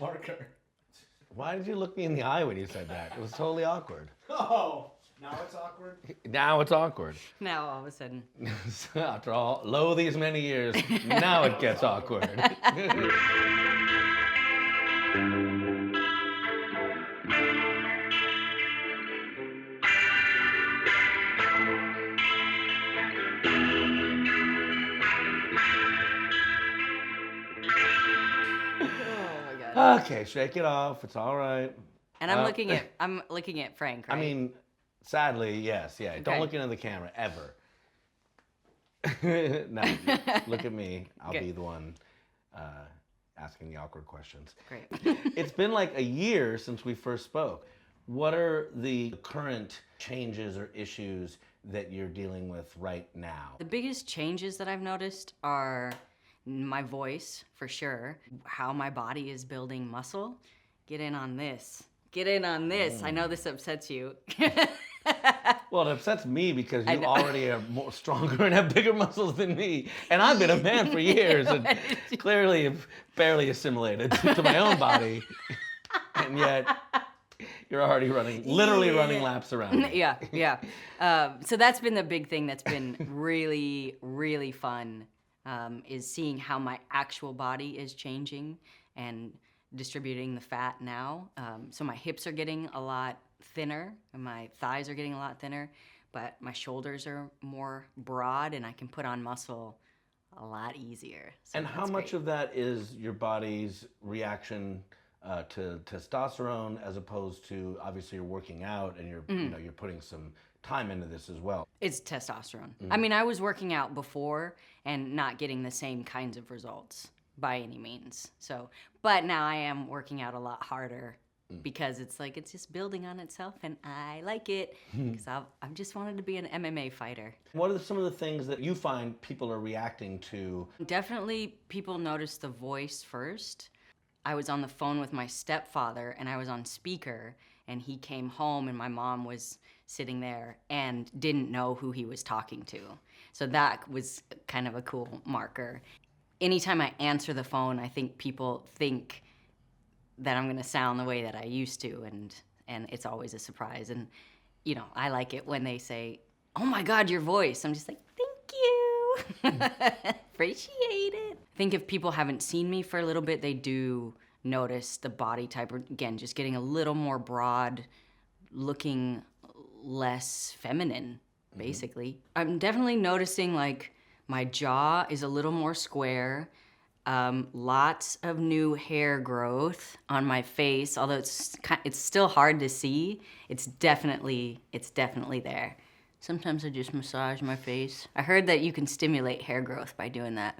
Parker. Why did you look me in the eye when you said that? It was totally awkward. Oh, now it's awkward? Now it's awkward. Now all of a sudden. After all these many years, now it gets awkward. Okay, shake it off. It's all right. And I'm looking at Frank, right? I mean, sadly, yes, yeah. Okay. Don't look into the camera ever. No, look at me. I'll be the one asking the awkward questions. Great. It's been like a year since we first spoke. What are the current changes or issues that you're dealing with right now? The biggest changes that I've noticed are my voice, for sure. How my body is building muscle. Get in on this. Get in on this. I know this upsets you. Well, it upsets me because you already are more stronger and have bigger muscles than me. And I've been a man for years and clearly have barely assimilated to my own body. And yet you're already literally running laps around me. Yeah. So that's been the big thing that's been really, really fun, is seeing how my actual body is changing and distributing the fat now. So my hips are getting a lot thinner and my thighs are getting a lot thinner, but my shoulders are more broad and I can put on muscle a lot easier. So and how much of that is your body's reaction to testosterone, as opposed to, obviously you're working out and you're you're putting some time into this as well? It's testosterone. I mean, I was working out before and not getting the same kinds of results by any means. So, but now I am working out a lot harder because it's like, it's just building on itself and I like it because I've just wanted to be an MMA fighter. What are some of the things that you find people are reacting to? Definitely people notice the voice first. I was on the phone with my stepfather and I was on speaker and he came home and my mom was sitting there and didn't know who he was talking to. So that was kind of a cool marker. Anytime I answer the phone, I think people think that I'm gonna sound the way that I used to, and it's always a surprise. And you know, I like it when they say, "Oh my God, your voice." I'm just like, "Thank you, appreciate it." I think if people haven't seen me for a little bit, they do notice the body type. Again, just getting a little more broad, looking less feminine, basically. I'm definitely noticing like my jaw is a little more square. Lots of new hair growth on my face, although it's still hard to see. It's definitely there. Sometimes I just massage my face. I heard that you can stimulate hair growth by doing that.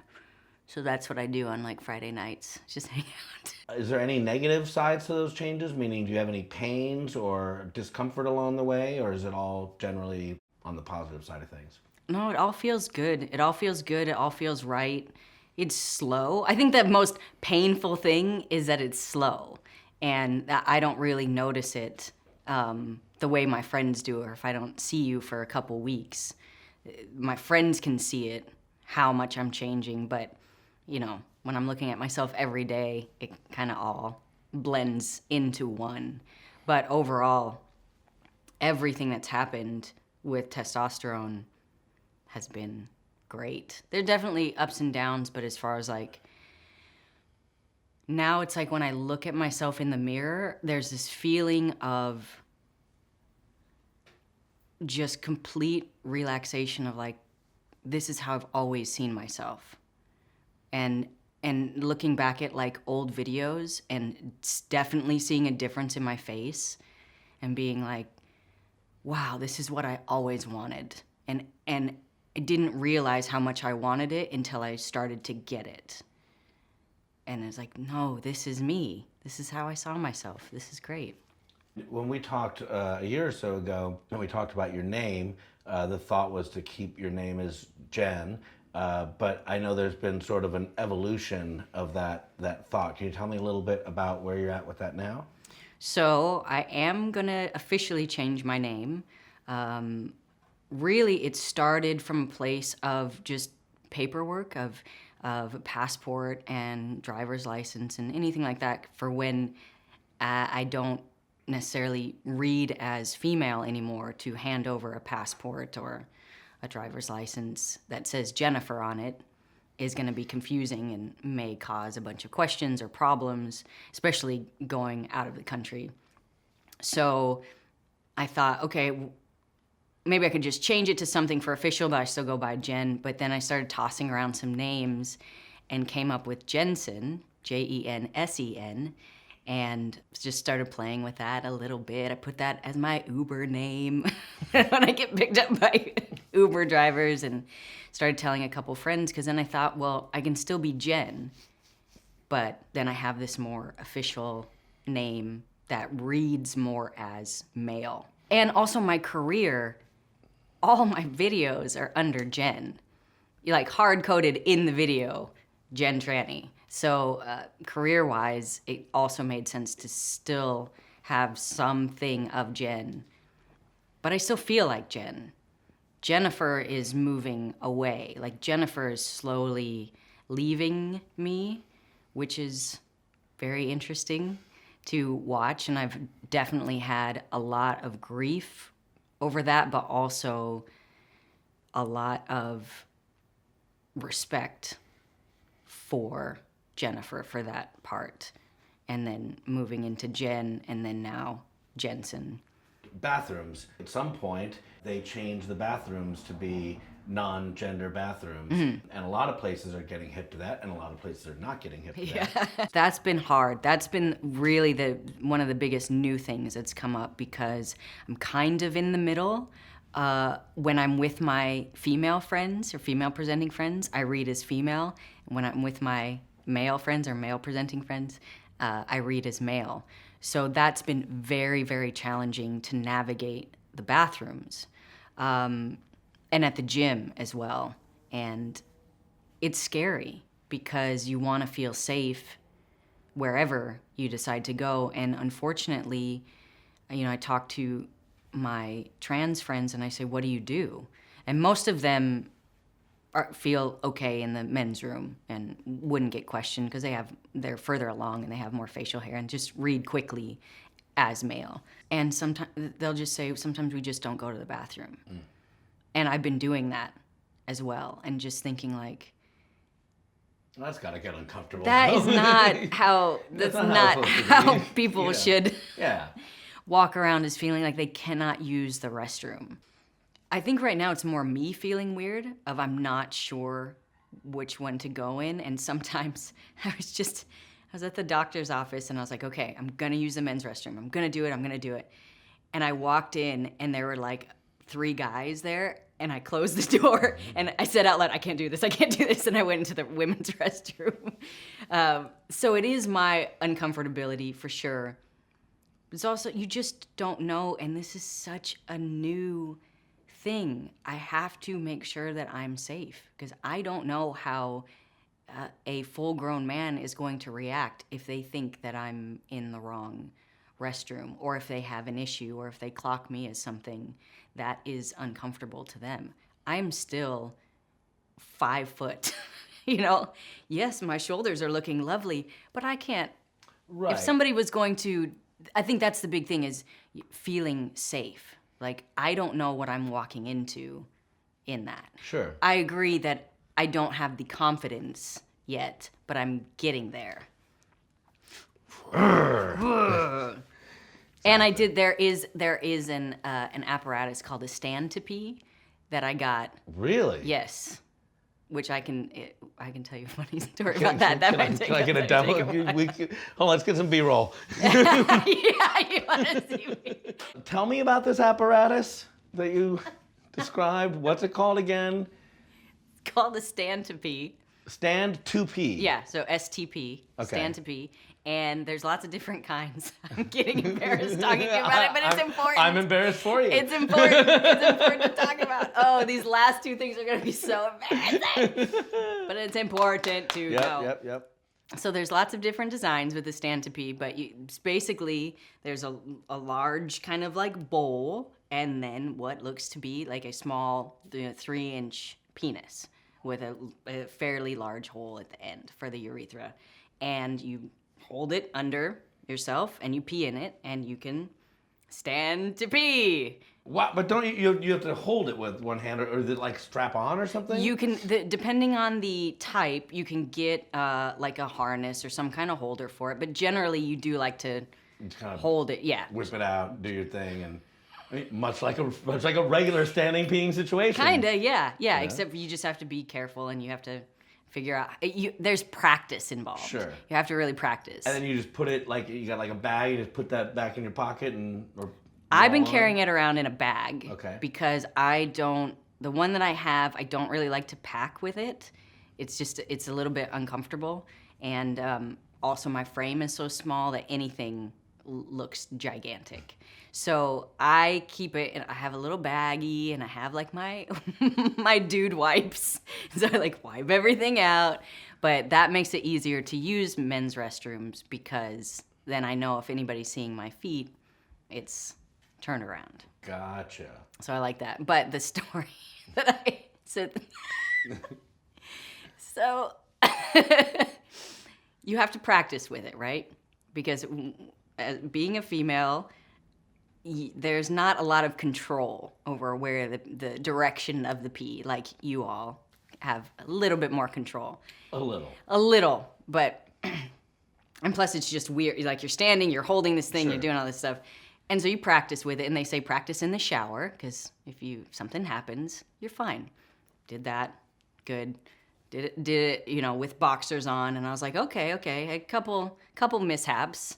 So that's what I do on like Friday nights, just hang out. Is there any negative sides to those changes? Meaning, do you have any pains or discomfort along the way, or is it all generally on the positive side of things? No, it all feels good. It all feels good. It all feels right. It's slow. I think the most painful thing is that it's slow and that I don't really notice it the way my friends do, or if I don't see you for a couple weeks. My friends can see it, how much I'm changing, but you know, when I'm looking at myself every day, it kind of all blends into one. But overall, everything that's happened with testosterone has been great. There are definitely ups and downs, but as far as like, now it's like when I look at myself in the mirror, there's this feeling of just complete relaxation of like, this is how I've always seen myself. And looking back at like old videos and definitely seeing a difference in my face and being like, wow, this is what I always wanted. And I didn't realize how much I wanted it until I started to get it. And it's like, no, this is me. This is how I saw myself. This is great. When we talked a year or so ago, and we talked about your name, the thought was to keep your name as Jen, but I know there's been sort of an evolution of that thought. Can you tell me a little bit about where you're at with that now? So I am gonna officially change my name. Really, it started from a place of just paperwork, of of passport and driver's license and anything like that for when I don't necessarily read as female anymore, to hand over a passport or a driver's license that says Jennifer on it is going to be confusing and may cause a bunch of questions or problems, especially going out of the country. So I thought, okay, maybe I could just change it to something for official, but I still go by Jen. But then I started tossing around some names and came up with Jensen, Jensen, and just started playing with that a little bit. I put that as my Uber name when I get picked up by Uber drivers, and started telling a couple friends, because then I thought, well, I can still be Jen, but then I have this more official name that reads more as male. And also my career, all my videos are under Jen. Like hard-coded in the video, Jen Trani. So career-wise, it also made sense to still have something of Jen. But I still feel like Jen. Jennifer is moving away. Like Jennifer is slowly leaving me, which is very interesting to watch. And I've definitely had a lot of grief over that, but also a lot of respect for Jennifer for that part. And then moving into Jen, and then now Jensen. Bathrooms. At some point, they changed the bathrooms to be non-gender bathrooms. And a lot of places are getting hip to that, and a lot of places are not getting hip to that. That's been hard. That's been really one of the biggest new things that's come up, because I'm kind of in the middle. When I'm with my female friends or female presenting friends, I read as female. When I'm with my male friends or male presenting friends, I read as male. So that's been very, very challenging to navigate the bathrooms, and at the gym as well. And it's scary because you want to feel safe wherever you decide to go. And unfortunately, I talk to my trans friends and I say, what do you do? And most of them feel okay in the men's room and wouldn't get questioned because they're further along and they have more facial hair and just read quickly as male. And sometimes they'll just say, sometimes we just don't go to the bathroom. And I've been doing that as well, and just thinking like, That's gotta get uncomfortable. that is not how, that's not how people should walk around, is feeling like they cannot use the restroom. I think right now it's more me feeling weird of I'm not sure which one to go in. And sometimes I was at the doctor's office and I was like, okay, I'm gonna use the men's restroom. I'm gonna do it. And I walked in and there were like 3 guys there, and I closed the door and I said out loud, I can't do this. And I went into the women's restroom. So it is my uncomfortability for sure. It's also, you just don't know. And this is such a new thing. I have to make sure that I'm safe, because I don't know how a full-grown man is going to react if they think that I'm in the wrong restroom, or if they have an issue, or if they clock me as something that is uncomfortable to them. I'm still 5 foot. Yes, my shoulders are looking lovely, but I can't. Right. If somebody was going to, I think that's the big thing, is feeling safe. Like, I don't know what I'm walking into in that. Sure. I agree that I don't have the confidence yet, but I'm getting there. And I did. There is an apparatus called a stand to pee that I got. Really? Yes. Which I can tell you a funny story about that. Can I get a demo? Hold on, let's get some B-roll. Yeah, you want to see me? Tell me about this apparatus that you described. What's it called again? It's called a stand to pee. Stand to pee. Yeah, so STP, Okay. stand to pee. And there's lots of different kinds. I'm getting embarrassed talking about it, but it's important. I'm embarrassed for you. It's important. It's important to talk about. Oh, these last 2 things are going to be so embarrassing. But it's important to know. Yep. So there's lots of different designs with the stand to pee, but basically there's a large kind of like bowl, and then what looks to be like a small 3-inch penis with a fairly large hole at the end for the urethra. And you hold it under yourself and you pee in it, and you can stand to pee. Wow, but don't you have to hold it with one hand, or is it like strap on or something? You can, depending on the type, you can get like a harness or some kind of holder for it. But generally, you do like to kind of hold it. Yeah. whip it out, do your thing, and I mean, much like a regular standing peeing situation. Kinda, yeah. Except you just have to be careful, and you have to figure out. There's practice involved. Sure. You have to really practice. And then you just put it like you got like a bag. You just put that back in your pocket or I've been carrying it around in a bag. Okay. Because the one that I have, I don't really like to pack with it. It's a little bit uncomfortable. And also my frame is so small that anything looks gigantic. So I keep it, and I have a little baggie, and I have like my my dude wipes. So I like wipe everything out. But that makes it easier to use men's restrooms, because then I know if anybody's seeing my feet, it's turned around. Gotcha. So I like that. But the story that I said, so you have to practice with it, right? Because being a female, there's not a lot of control over where the direction of the pee. Like you all have a little bit more control. A little, but and plus it's just weird. Like you're standing, you're holding this thing, Sure. You're doing all this stuff. And so you practice with it, and they say practice in the shower, because if something happens, you're fine. Did that, good. Did it, with boxers on, and I was like, okay, a couple mishaps.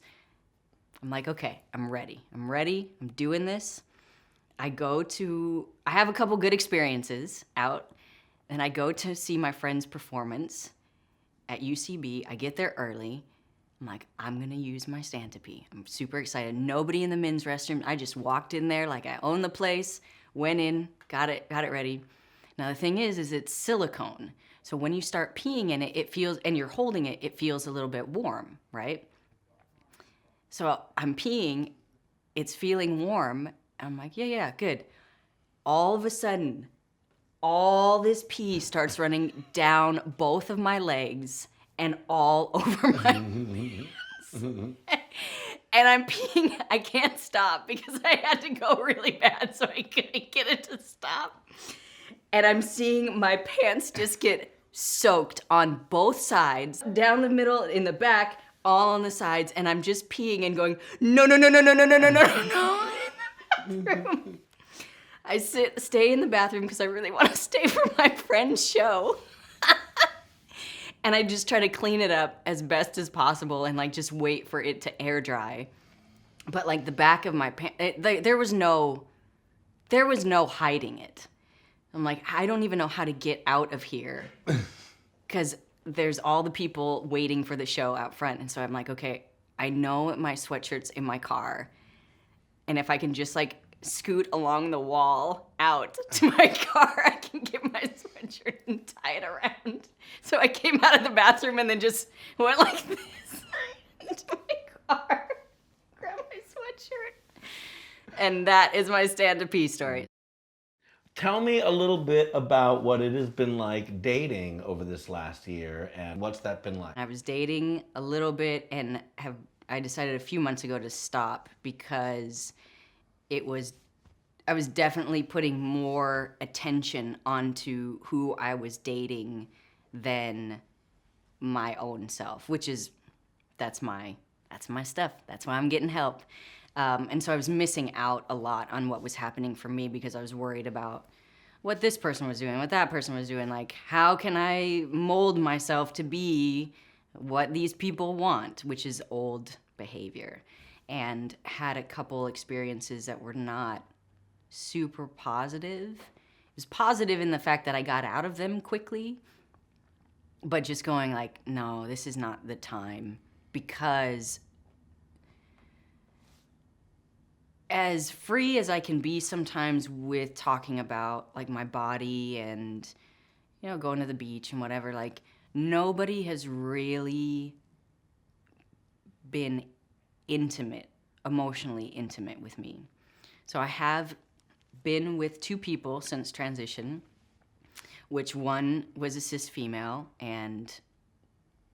I'm like, okay, I'm ready, I'm doing this. I have a couple good experiences out, and I go to see my friend's performance at UCB. I get there early. I'm like, I'm gonna use my stand to pee. I'm super excited. Nobody in the men's restroom. I just walked in there like I own the place, went in, got it ready. Now the thing is it's silicone. So when you start peeing in it, it feels, and you're holding it, it feels a little bit warm, right? So I'm peeing, it's feeling warm. I'm like, yeah, good. All of a sudden, all this pee starts running down both of my legs and all over my pants. And I'm peeing, I can't stop because I had to go really bad, so I couldn't get it to stop. And I'm seeing my pants just get soaked on both sides, down the middle, in the back, all on the sides, and I'm just peeing and going, no, in the bathroom. I stay in the bathroom because I really want to stay for my friend's show. And I just try to clean it up as best as possible and like just wait for it to air dry. But like the back of my pants, there was no hiding it. I'm like, I don't even know how to get out of here because there's all the people waiting for the show out front. And so I'm like, okay, I know my sweatshirt's in my car. And if I can just like scoot along the wall out to my car, I can get my sweatshirt and tie it around. So I came out of the bathroom and then just went like this into my car, grabbed my sweatshirt. And that is my stand to pee story. Tell me a little bit about what it has been like dating over this last year, and what's that been like? I was dating a little bit, and I decided a few months ago to stop because I was definitely putting more attention onto who I was dating than my own self, that's my stuff. That's why I'm getting help. And so I was missing out a lot on what was happening for me because I was worried about what this person was doing, what that person was doing. Like, how can I mold myself to be what these people want, which is old behavior. And had a couple experiences that were not super positive. It was positive in the fact that I got out of them quickly, but just going like, no, this is not the time, because as free as I can be sometimes with talking about like my body and, going to the beach and whatever, like nobody has really been emotionally intimate with me. So I have been with two people since transition. which one was a cis female, and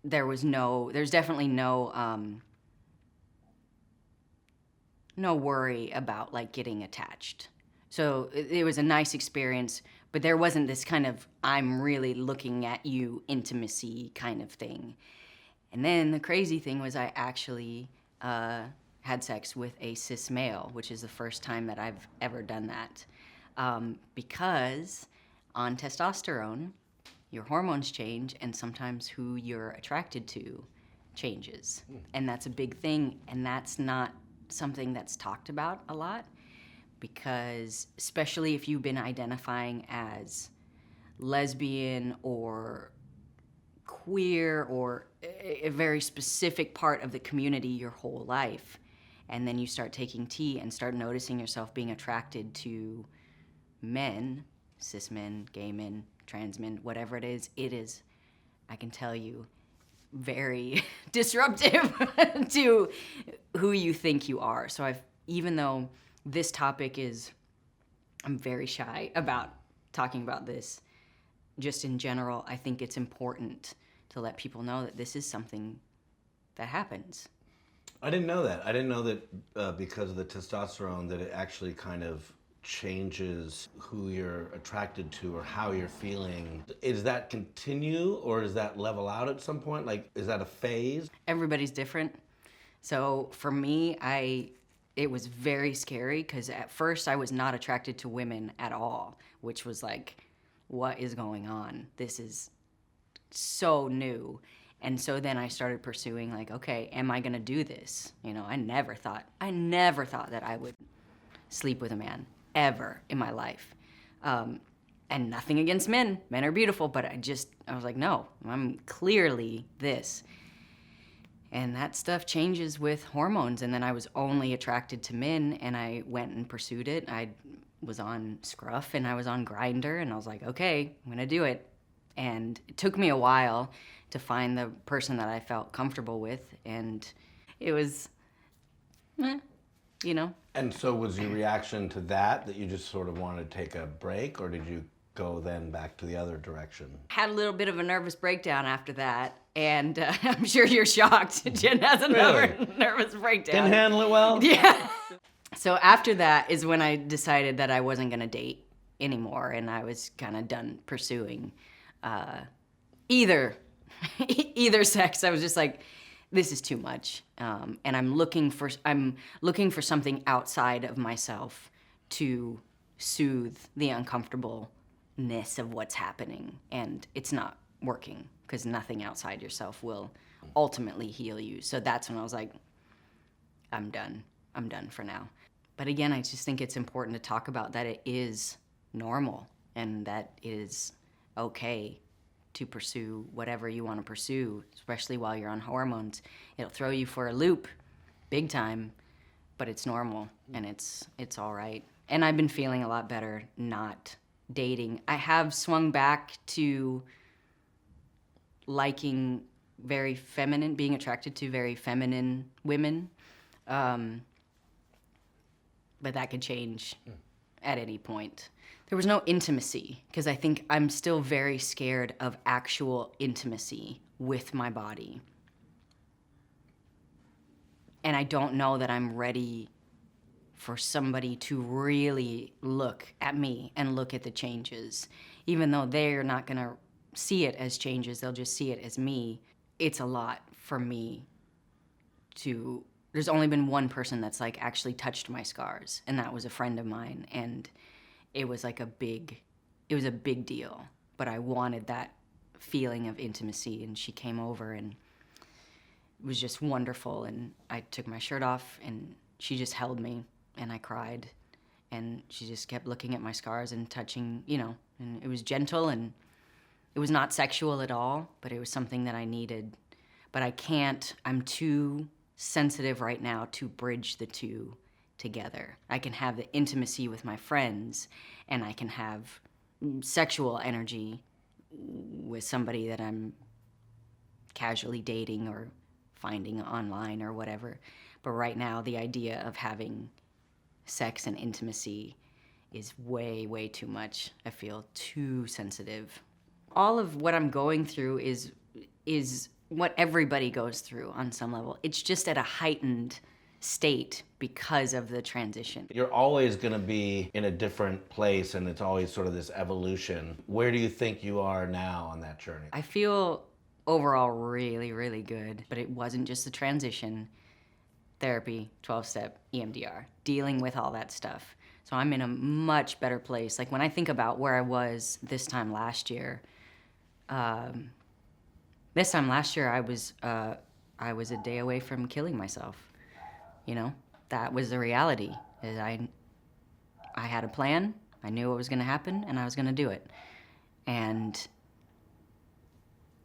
there's definitely no worry about like getting attached. So it was a nice experience, but there wasn't this kind of I'm really looking at you intimacy kind of thing. And then the crazy thing was I actually had sex with a cis male, which is the first time that I've ever done that. Because on testosterone, your hormones change, and sometimes who you're attracted to changes. And that's a big thing, and that's not something that's talked about a lot, because especially if you've been identifying as lesbian or queer or a very specific part of the community your whole life, and then you start taking T and start noticing yourself being attracted to men, cis men, gay men, trans men, whatever it is, I can tell you, very disruptive to who you think you are. So even though this topic I'm very shy about talking about this, just in general, I think it's important to let people know that this is something that happens. I didn't know that. I didn't know that because of the testosterone that it actually kind of changes who you're attracted to or how you're feeling. Is that continue or does that level out at some point? Like, is that a phase? Everybody's different. So for me, it was very scary because at first I was not attracted to women at all, which was like, what is going on? This is so new. And so then I started pursuing like, okay, am I gonna do this? You know, I never thought that I would sleep with a man ever in my life. And nothing against men. Men are beautiful, but I was like, no, I'm clearly this. And that stuff changes with hormones. And then I was only attracted to men, and I went and pursued it. I was on Scruff and I was on Grindr, and I was like, okay, I'm gonna do it. And it took me a while to find the person that I felt comfortable with, and it was, you know. And so was your reaction to that you just sort of wanted to take a break, or did you go then back to the other direction? Had a little bit of a nervous breakdown after that, and I'm sure you're shocked. Jen has a nervous breakdown. Didn't handle it well? Yeah. So after that is when I decided that I wasn't gonna date anymore, and I was kind of done pursuing either sex. I was just like, this is too much, and I'm looking for something outside of myself to soothe the uncomfortableness of what's happening, and it's not working because nothing outside yourself will ultimately heal you. So that's when I was like, I'm done for now. But again, I just think it's important to talk about that it is normal and that it is okay to pursue whatever you want to pursue, especially while you're on hormones. It'll throw you for a loop, big time, but it's normal and it's all right. And I've been feeling a lot better not dating. I have swung back to liking being attracted to very feminine women, but that could change at any point. There was no intimacy, because I think I'm still very scared of actual intimacy with my body. And I don't know that I'm ready for somebody to really look at me and look at the changes. Even though they're not gonna see it as changes, they'll just see it as me. It's a lot for me there's only been one person that's like actually touched my scars, and that was a friend of mine, and it was like a big deal, but I wanted that feeling of intimacy, and she came over and it was just wonderful, and I took my shirt off and she just held me and I cried, and she just kept looking at my scars and touching, you know, and it was gentle and it was not sexual at all, but it was something that I needed. But I'm too sensitive right now to bridge the two together. I can have the intimacy with my friends, and I can have sexual energy with somebody that I'm casually dating or finding online or whatever. But right now, the idea of having sex and intimacy is way, way too much. I feel too sensitive. All of what I'm going through is what everybody goes through on some level. It's just at a heightened state because of the transition. You're always going to be in a different place, and it's always sort of this evolution. Where do you think you are now on that journey? I feel overall really, really good, but it wasn't just the transition. Therapy, 12-step, EMDR, dealing with all that stuff. So I'm in a much better place. Like when I think about where I was this time last year, I was a day away from killing myself. You know, that was the reality. Is I had a plan, I knew what was gonna happen, and I was gonna do it. And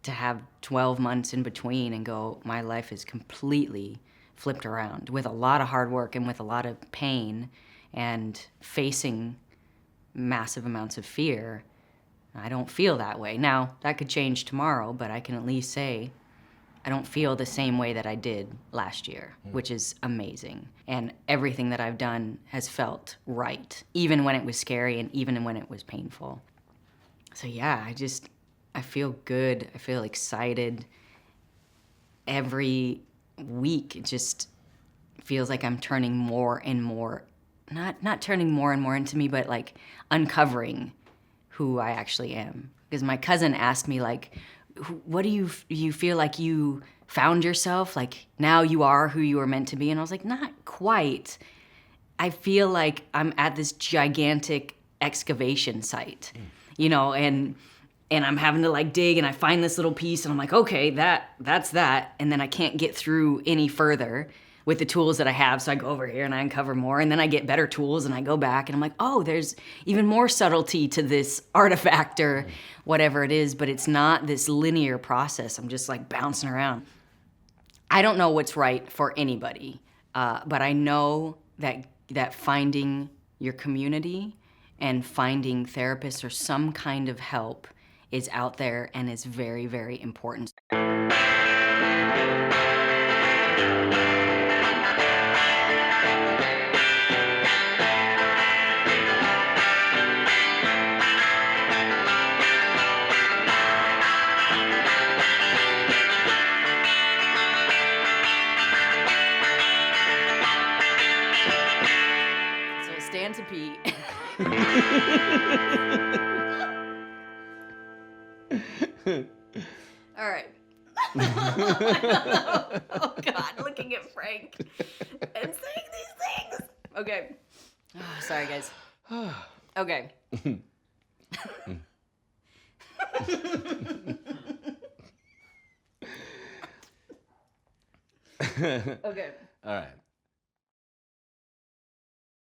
to have 12 months in between and go, my life is completely flipped around with a lot of hard work and with a lot of pain and facing massive amounts of fear. I don't feel that way. Now, that could change tomorrow, but I can at least say I don't feel the same way that I did last year, which is amazing. And everything that I've done has felt right, even when it was scary and even when it was painful. So yeah, I feel good. I feel excited. Every week, it just feels like I'm turning more and more, not turning more and more into me, but like uncovering who I actually am. Because my cousin asked me, like, what do you feel like you found yourself? Like, now you are who you were meant to be? And I was like, not quite. I feel like I'm at this gigantic excavation site, you know, and I'm having to like dig, and I find this little piece, and I'm like, okay, that's that. And then I can't get through any further with the tools that I have, so I go over here and I uncover more, and then I get better tools and I go back and I'm like, oh, there's even more subtlety to this artifact or whatever it is, but it's not this linear process. I'm just like bouncing around. I don't know what's right for anybody, but I know that finding your community and finding therapists or some kind of help is out there and is very, very important. So stand to pee. All right. Oh God, looking at Frank and saying these things. Okay. Oh, sorry, guys. Okay. Okay. All right.